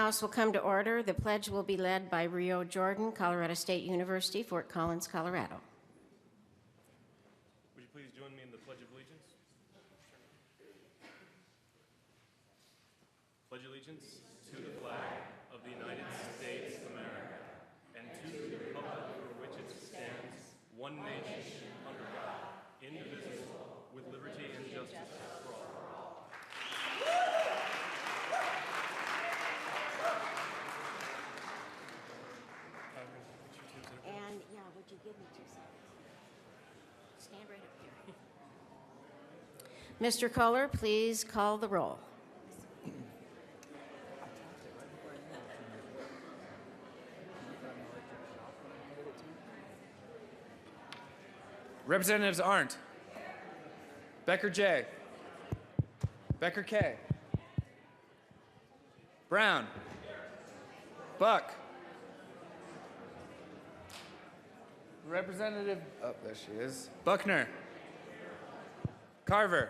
House will come to order. The pledge will be led by Rio Jordan, Colorado State University, Fort Collins, Colorado. Would you please join me in the Pledge of Allegiance? Pledge allegiance to the flag of the United States of America and to the republic for which it stands, one nation, under God, indivisible, with liberty and justice for all. And yeah, would you give me 2 seconds? Stand right up here. Mr. Kohler, please call the roll. Representatives Arndt, Becker J, Becker K, Brown, Buck, Representative, oh, there she is, Buckner, Carver,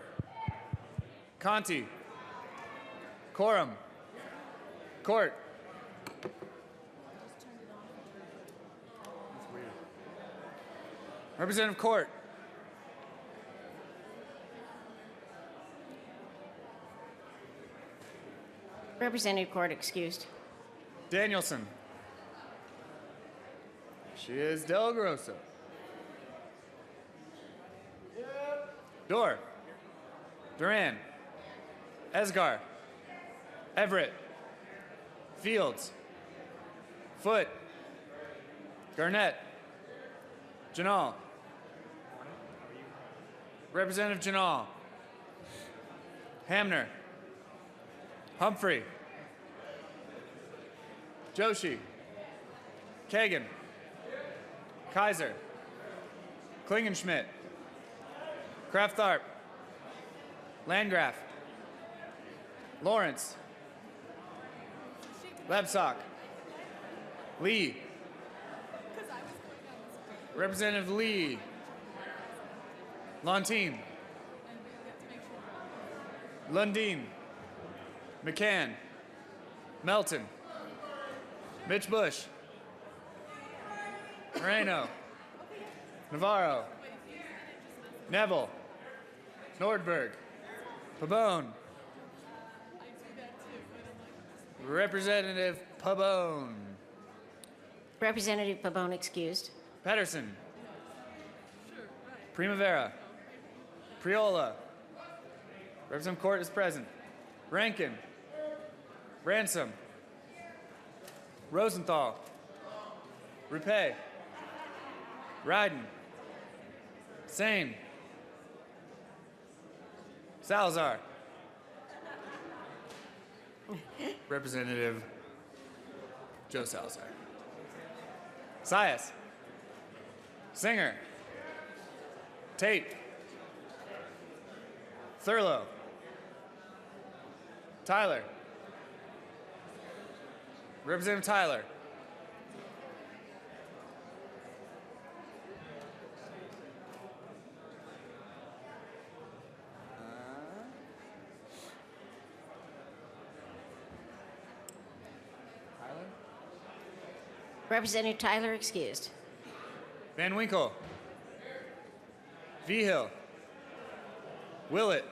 Conti, Corum, Court, Representative Court, Representative Court excused. Danielson. She is Del Grosso. Dorr. Duran. Esgar. Everett. Fields. Foote. Garnett. Janal. Representative Janal. Hamner. Humphrey. Joshi. Kagan. Kaiser. Klingenschmidt. Kraft-Tharp. Landgraf. Lawrence. Lebsock. Lee. Representative Lee. Lontine. Lundin. McCann. Melton. Mitch Bush. Moreno. Navarro. Neville. Nordberg. Pabon. Representative Pabon. Representative Pabon excused. Pedersen. Primavera. Priola. Representative Court is present. Rankin. Ransom. Rosenthal. Rupe. Ryden. Sane. Salazar. Representative Joe Salazar. Sias. Singer. Tate. Thurlow. Tyler. Representative Tyler. Representative Tyler excused. Van Winkle. Vigil. Willett.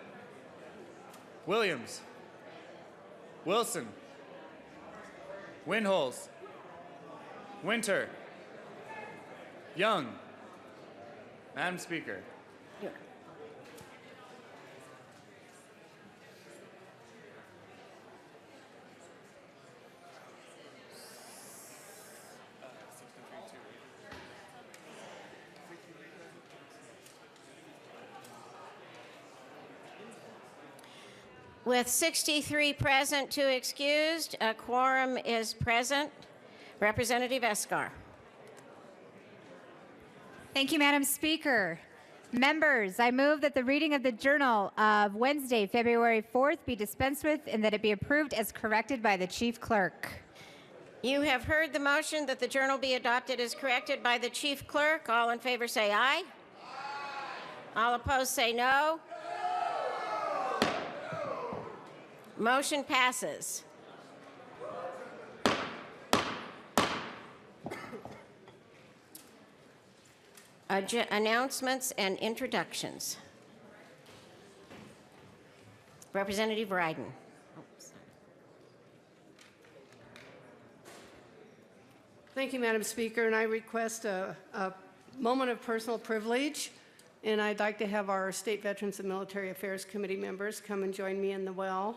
Williams. Wilson. Windholes. Winter. Young. Madam Speaker. Here. With 63 present, 2 excused, a quorum is present. Representative Esgar. Thank you, Madam Speaker. Members, I move that the reading of the Journal of Wednesday, February 4th be dispensed with and that it be approved as corrected by the Chief Clerk. You have heard the motion that the journal be adopted as corrected by the Chief Clerk. All in favor say aye. Aye. All opposed say no. Motion passes. Announcements and introductions. Representative Ryden. Thank you, Madam Speaker, and I request a moment of personal privilege, and I'd like to have our State Veterans and Military Affairs Committee members come and join me in the well.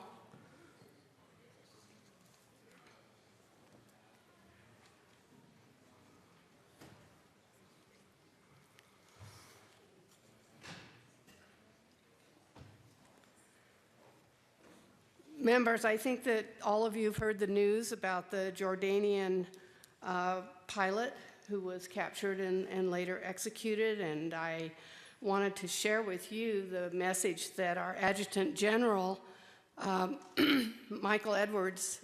Members, I think that all of you have heard the news about the Jordanian pilot who was captured and later executed, and I wanted to share with you the message that our Adjutant General, Michael Edwards,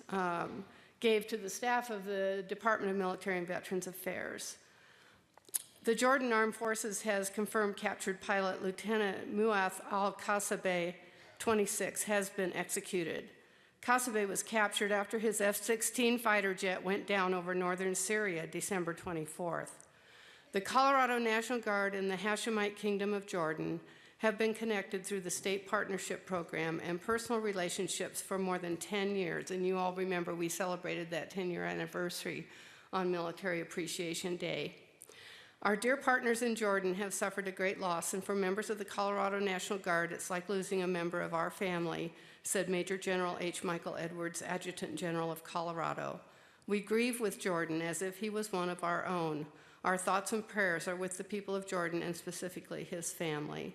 gave to the staff of the Department of Military and Veterans Affairs. The Jordan Armed Forces has confirmed captured pilot Lieutenant Muath al-Kasabeh, 26, has been executed. Kasabeh was captured after his F-16 fighter jet went down over northern Syria December 24th. The Colorado National Guard and the Hashemite Kingdom of Jordan have been connected through the State Partnership Program and personal relationships for more than 10 years, and you all remember we celebrated that 10-year anniversary on Military Appreciation Day. Our dear partners in Jordan have suffered a great loss, and for members of the Colorado National Guard, it's like losing a member of our family, said Major General H. Michael Edwards, Adjutant General of Colorado. We grieve with Jordan as if he was one of our own. Our thoughts and prayers are with the people of Jordan and specifically his family.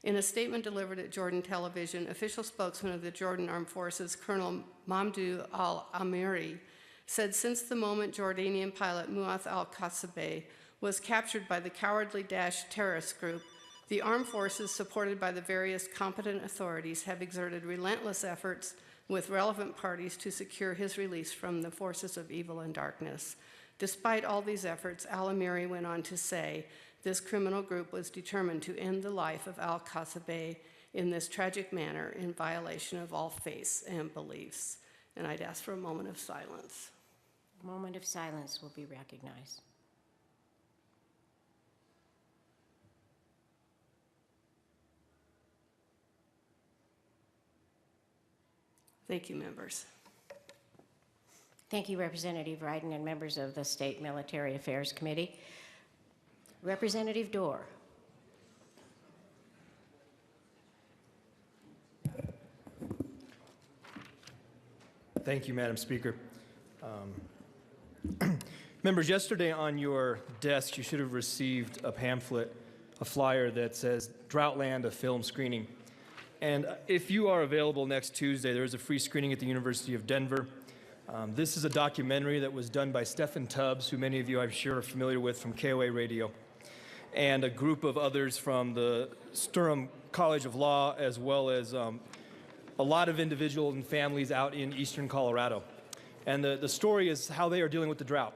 In a statement delivered at Jordan Television, official spokesman of the Jordan Armed Forces, Colonel Mamdouh al-Amiri, said since the moment Jordanian pilot Muath al-Kasabeh was captured by the cowardly Daesh terrorist group, the armed forces, supported by the various competent authorities, have exerted relentless efforts with relevant parties to secure his release from the forces of evil and darkness. Despite all these efforts, al-Amiri went on to say, this criminal group was determined to end the life of al-Kasabeh in this tragic manner in violation of all faiths and beliefs. And I'd ask for a moment of silence. A moment of silence will be recognized. Thank you, members. Thank you, Representative Ryden and members of the State Military Affairs Committee. Representative Dorr. Thank you, Madam Speaker. Members, yesterday on your desk, you should have received a pamphlet, a flyer that says Droughtland, a film screening. And if you are available next Tuesday, there is a free screening at the University of Denver. This is a documentary that was done by Stephen Tubbs, who many of you I'm sure are familiar with from KOA Radio, and a group of others from the Sturm College of Law, as well as a lot of individuals and families out in eastern Colorado. And the story is how they are dealing with the drought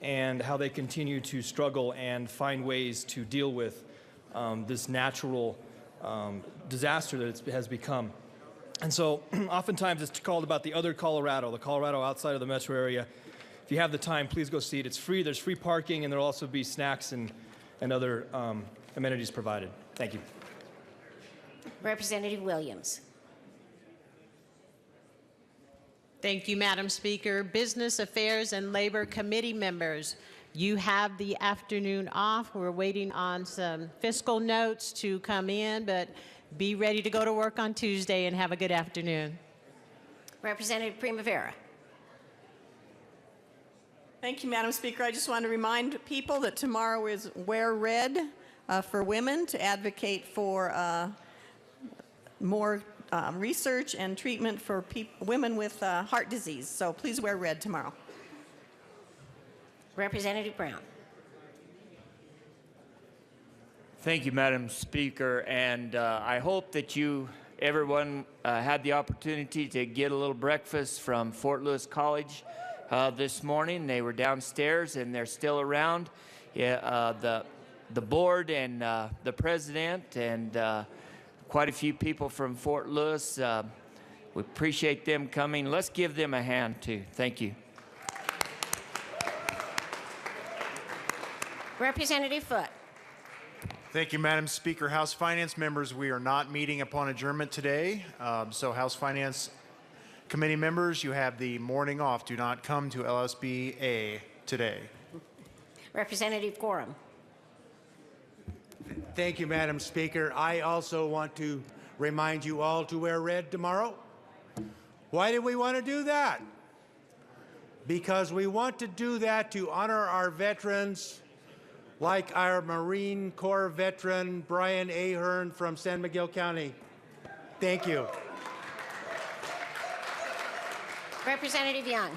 and how they continue to struggle and find ways to deal with this natural disaster that it has become. And so oftentimes it's called about the other Colorado, the Colorado outside of the metro area. If you have the time, please go see it. It's free. There's free parking, and there'll also be snacks and other amenities provided. Thank you. Representative Williams. Thank you, Madam Speaker. Business Affairs and Labor Committee members, you have the afternoon off. We're waiting on some fiscal notes to come in, but be ready to go to work on Tuesday and have a good afternoon. Representative Primavera. Thank you, Madam Speaker. I just want to remind people that tomorrow is Wear Red for women to advocate for more research and treatment for women with heart disease. So please wear red tomorrow. Representative Brown. Thank you, Madam Speaker, and I hope that everyone had the opportunity to get a little breakfast from Fort Lewis College this morning. They were downstairs and they're still around. Yeah, the board and the president and quite a few people from Fort Lewis. We appreciate them coming. Let's give them a hand too. Thank you. Representative Foote. Thank you, Madam Speaker. House Finance members, we are not meeting upon adjournment today. So House Finance Committee members, you have the morning off. Do not come to LSBA today. Representative Gorham. Thank you, Madam Speaker. I also want to remind you all to wear red tomorrow. Why do we want to do that? Because we want to do that to honor our veterans, like our Marine Corps veteran, Brian Ahern from San Miguel County. Thank you. Representative Young.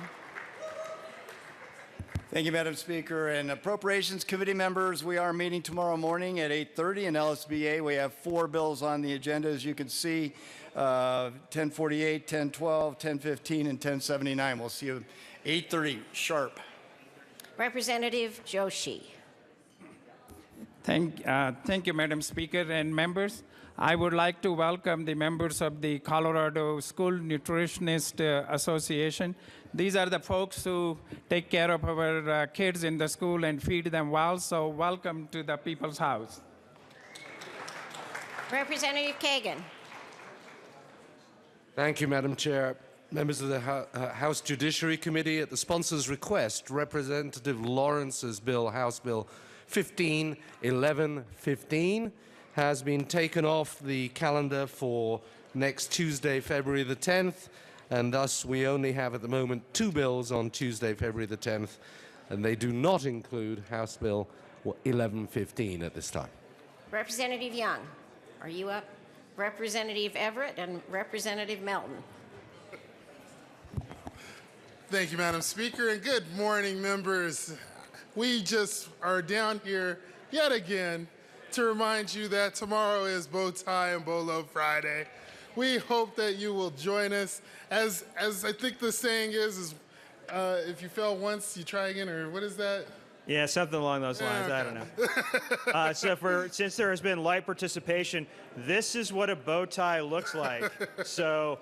Thank you, Madam Speaker. And Appropriations Committee members, we are meeting tomorrow morning at 8:30 in LSBA. We have 4 bills on the agenda, as you can see, 1048, 1012, 1015, and 1079. We'll see you 8:30 sharp. Representative Joshi. Thank you, Madam Speaker and members. I would like to welcome the members of the Colorado School Nutritionist Association. These are the folks who take care of our kids in the school and feed them well, so welcome to the People's House. Representative Kagan. Thank you, Madam Chair. Members of the House Judiciary Committee, at the sponsor's request, Representative Lawrence's bill, House Bill 151115, has been taken off the calendar for next Tuesday, February the 10th, and thus we only have at the moment 2 bills on Tuesday, February the 10th, and they do not include House Bill 1115 at this time. Representative Young, are you up? Representative Everett and Representative Melton. Thank you, Madam Speaker, and good morning, members. We just are down here yet again to remind you that tomorrow is Bow Tie and Bolo Friday. We hope that you will join us. As I think the saying is if you fail once, you try again, or what is that? Yeah, something along those lines. Yeah, I don't know. Since there has been light participation, this is what a bow tie looks like. So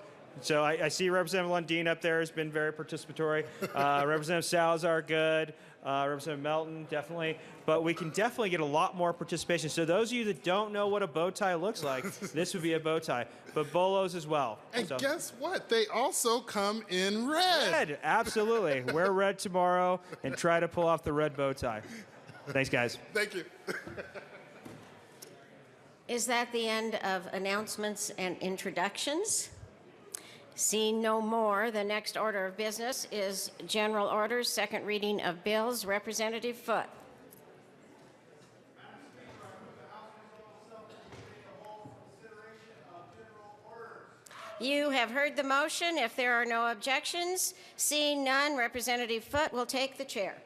I see Representative Lundin up there has been very participatory. Representative Salazar, good. Representative Melton, definitely. But we can definitely get a lot more participation. So those of you that don't know what a bow tie looks like, this would be a bow tie. But bolos as well. And guess what? They also come in red. Red, absolutely. Wear red tomorrow and try to pull off the red bow tie. Thanks, guys. Thank you. Is that the end of announcements and introductions? Seeing no more, the next order of business is general orders, second reading of bills. Representative Foote. You have heard the motion. If there are no objections, seeing none, Representative Foote will take the chair.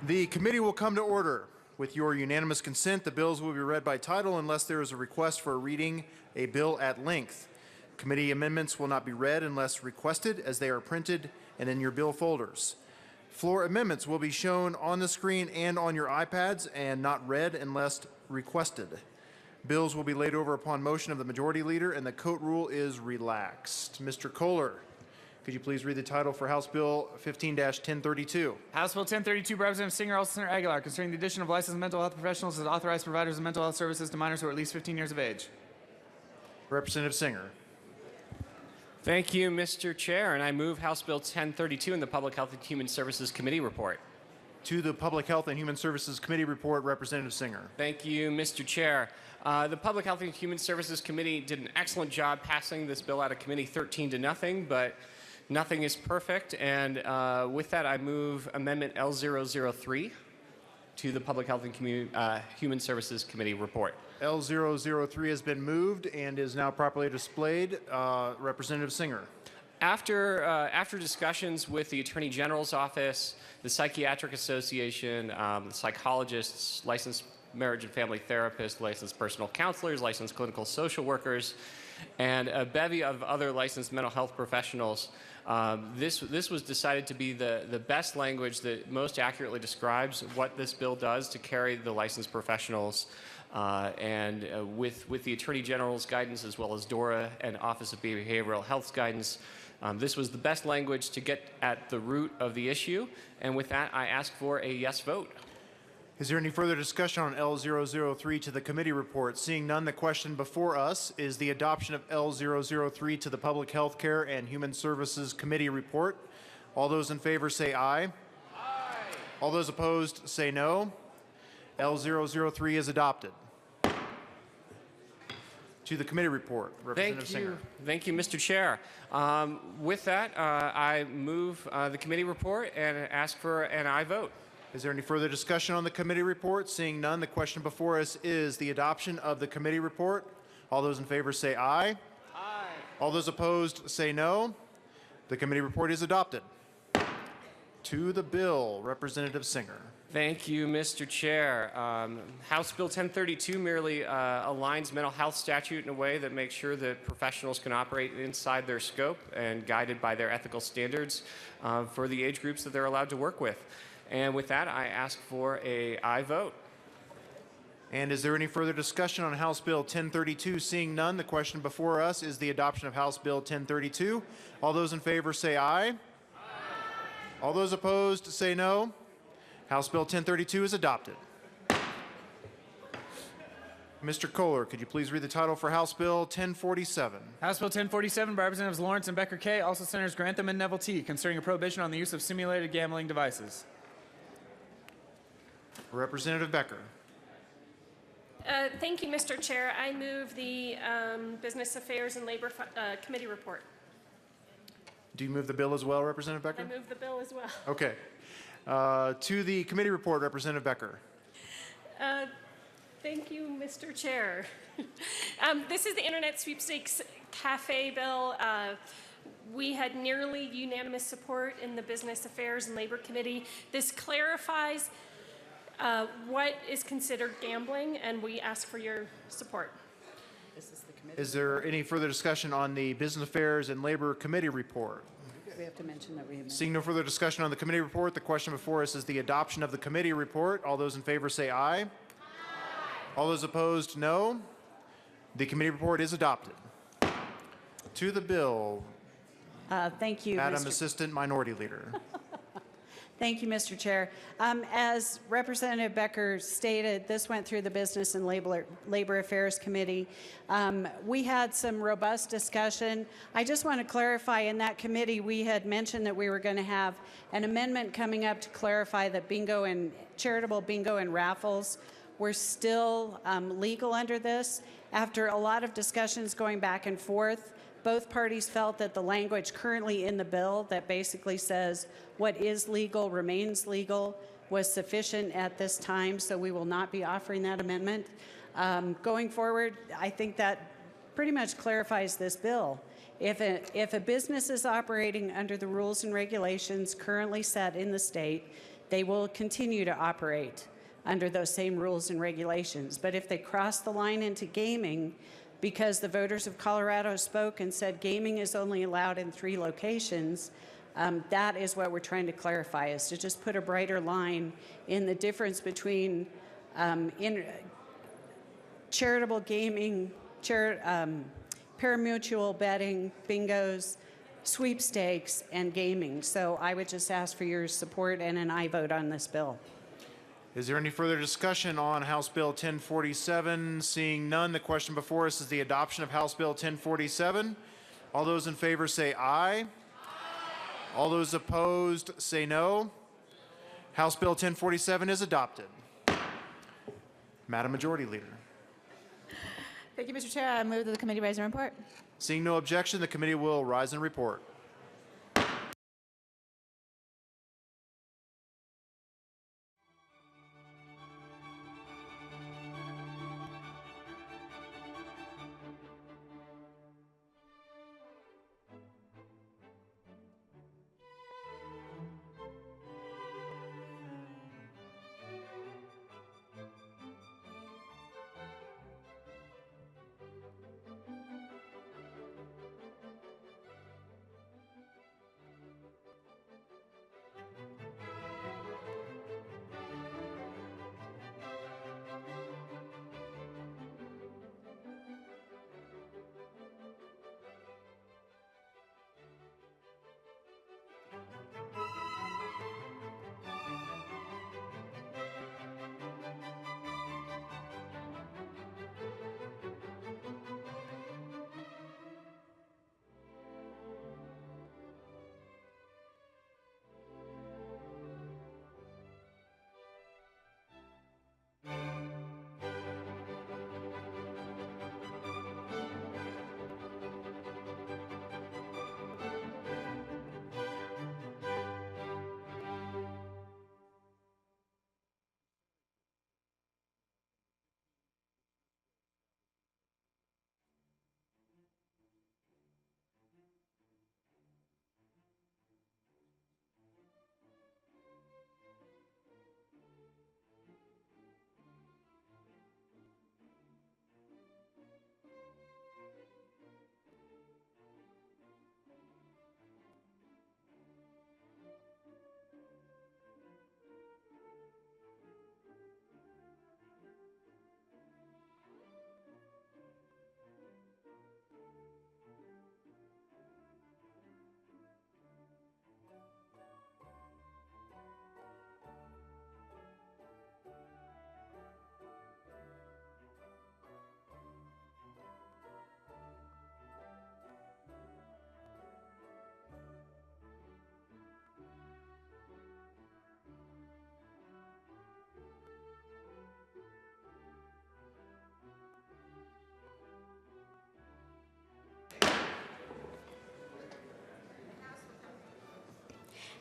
The committee will come to order. With your unanimous consent, the bills will be read by title unless there is a request for reading a bill at length. Committee amendments will not be read unless requested, as they are printed and in your bill folders. Floor amendments will be shown on the screen and on your iPads and not read unless requested. Bills will be laid over upon motion of the majority leader, and the coat rule is relaxed. Mr. Kohler, could you please read the title for House Bill 15-1032? House Bill 1032, Representative Singer, Olson, Senator Aguilar, concerning the addition of licensed mental health professionals as authorized providers of mental health services to minors who are at least 15 years of age. Representative Singer. Thank you, Mr. Chair, and I move House Bill 1032 in the Public Health and Human Services Committee report. To the Public Health and Human Services Committee report, Representative Singer. Thank you, Mr. Chair. The Public Health and Human Services Committee did an excellent job passing this bill out of committee 13-0, but nothing is perfect. And with that, I move Amendment L003 to the Public Health and Human Services Committee report. L003 has been moved and is now properly displayed. Representative Singer. After discussions with the Attorney General's office, the Psychiatric Association, psychologists, licensed marriage and family therapists, licensed personal counselors, licensed clinical social workers, and a bevy of other licensed mental health professionals, this was decided to be the best language that most accurately describes what this bill does to carry the licensed professionals. With the Attorney General's guidance, as well as DORA and Office of Behavioral Health's guidance, this was the best language to get at the root of the issue. And with that, I ask for a yes vote. Is there any further discussion on L003 to the committee report? Seeing none, the question before us is the adoption of L003 to the Public Health Care and Human Services Committee report. All those in favor say aye. Aye. All those opposed say no. L003 is adopted. To the committee report, Representative Singer. Thank you, Mr. Chair. With that, I move the committee report and ask for an aye vote. Is there any further discussion on the committee report? Seeing none, the question before us is the adoption of the committee report. All those in favor say aye. Aye. All those opposed say no. The committee report is adopted. To the bill, Representative Singer. Thank you, Mr. Chair. House Bill 1032 merely aligns mental health statute in a way that makes sure that professionals can operate inside their scope and guided by their ethical standards for the age groups that they're allowed to work with. And with that, I ask for a aye vote. And is there any further discussion on House Bill 1032? Seeing none, the question before us is the adoption of House Bill 1032. All those in favor say aye. Aye. All those opposed say no. House Bill 1032 is adopted. Mr. Kohler, could you please read the title for House Bill 1047? House Bill 1047 by Representatives Lawrence and Becker K., also Senators Grantham and Neville T., concerning a prohibition on the use of simulated gambling devices. Representative Becker. Thank you, Mr. Chair. I move the Business Affairs and Labor Committee report. Do you move the bill as well, Representative Becker? I move the bill as well. Okay. To the committee report, Representative Becker. Thank you, Mr. Chair. This is the Internet Sweepstakes Cafe bill. We had nearly unanimous support in the Business Affairs and Labor Committee. This clarifies what is considered gambling, and we ask for your support. Is there any further discussion on the Business Affairs and Labor Committee report? We have to mention that we amended. Seeing no further discussion on the committee report, the question before us is the adoption of the committee report. All those in favor say aye. Aye. All those opposed, no. The committee report is adopted. To the bill. Thank you, Madam Assistant Minority Leader. Thank you, Mr. Chair. As Representative Becker stated, this went through the Business and Labor Affairs Committee. We had some robust discussion. I just want to clarify, in that committee, we had mentioned that we were going to have an amendment coming up to clarify that charitable bingo and raffles were still legal under this. After a lot of discussions going back and forth, both parties felt that the language currently in the bill that basically says what is legal remains legal was sufficient at this time, so we will not be offering that amendment. Going forward, I think that pretty much clarifies this bill. If a business is operating under the rules and regulations currently set in the state, they will continue to operate under those same rules and regulations. But if they cross the line into gaming, because the voters of Colorado spoke and said gaming is only allowed in 3 locations, that is what we're trying to clarify, is to just put a brighter line in the difference between charitable gaming, parimutuel betting, bingos, sweepstakes, and gaming. So I would just ask for your support and an aye vote on this bill. Is there any further discussion on House Bill 1047? Seeing none, the question before us is the adoption of House Bill 1047. All those in favor say aye. Aye. All those opposed say no. House Bill 1047 is adopted. Madam Majority Leader. Thank you, Mr. Chair. I move that the committee rise and report. Seeing no objection, the committee will rise and report.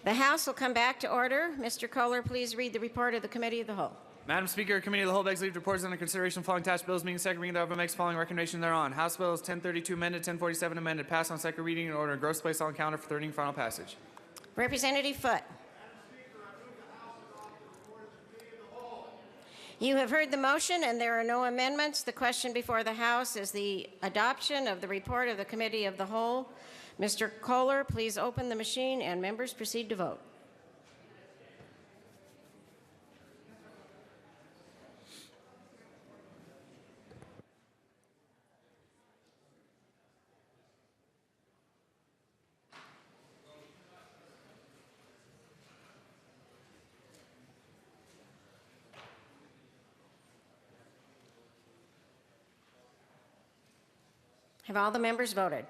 The House will come back to order. Mr. Kohler, please read the report of the Committee of the Whole. Madam Speaker, Committee of the Whole begs leave to report under consideration of following attached bills being second reading thereof and makes the following recommendation thereon. House Bills 1032 amended, 1047 amended, passed on second reading in order and gross place on calendar for third and final passage. Representative Foote. You have heard the motion and there are no amendments. The question before the House is the adoption of the report of the Committee of the Whole. Mr. Kohler, please open the machine and members proceed to vote. Have all the members voted?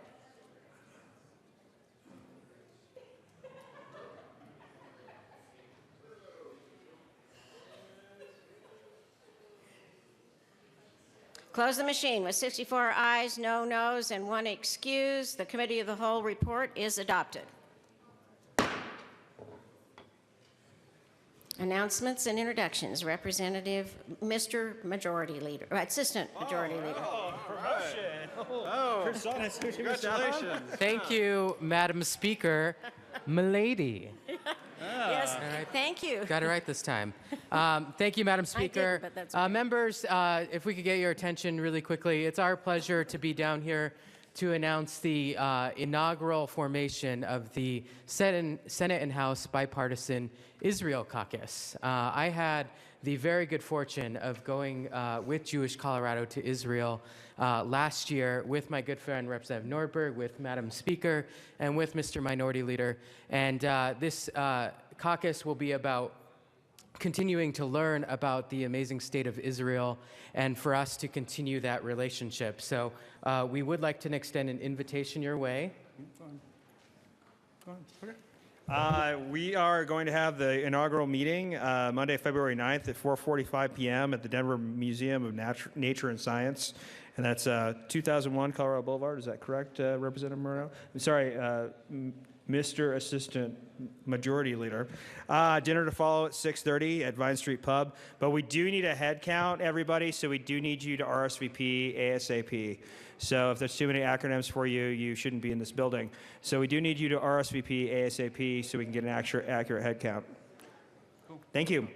Close the machine with 64 ayes, no nos, and 1 excuse. The Committee of the Whole report is adopted. Announcements and introductions. Representative, Mr. Majority Leader, Assistant Majority Leader. Congratulations. Thank you, Madam Speaker. Milady. Yes, thank you. Got it right this time. Thank you, Madam Speaker. but that's okay. Members, if we could get your attention really quickly, it's our pleasure to be down here to announce the inaugural formation of the Senate and House Bipartisan Israel Caucus. I had the very good fortune of going with Jewish Colorado to Israel last year with my good friend Representative Nordberg, with Madam Speaker, and with Mr. Minority Leader. And this caucus will be about continuing to learn about the amazing state of Israel and for us to continue that relationship. So we would like to extend an invitation your way. We are going to have the inaugural meeting Monday, February 9th at 4:45 p.m. at the Denver Museum of Nature and Science. And that's 2001 Colorado Boulevard. Is that correct, Representative Moreno? I'm sorry, Mr. Assistant Majority Leader. Dinner to follow at 6:30 at Vine Street Pub. But we do need a head count, everybody, so we do need you to RSVP ASAP. So if there's too many acronyms for you, you shouldn't be in this building. So we do need you to RSVP ASAP so we can get an accurate head count. Thank you.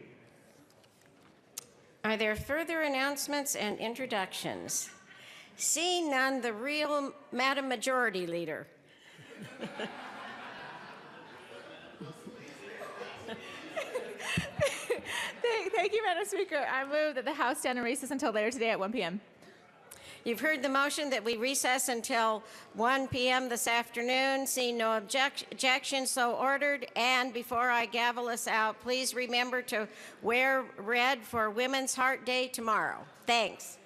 Are there further announcements and introductions? Seeing none, the real Madam Majority Leader. Thank you, Madam Speaker. I move that the House stand in recess until later today at 1 p.m. You've heard the motion that we recess until 1 p.m. this afternoon. Seeing no objection, so ordered. And before I gavel us out, please remember to wear red for Women's Heart Day tomorrow. Thanks.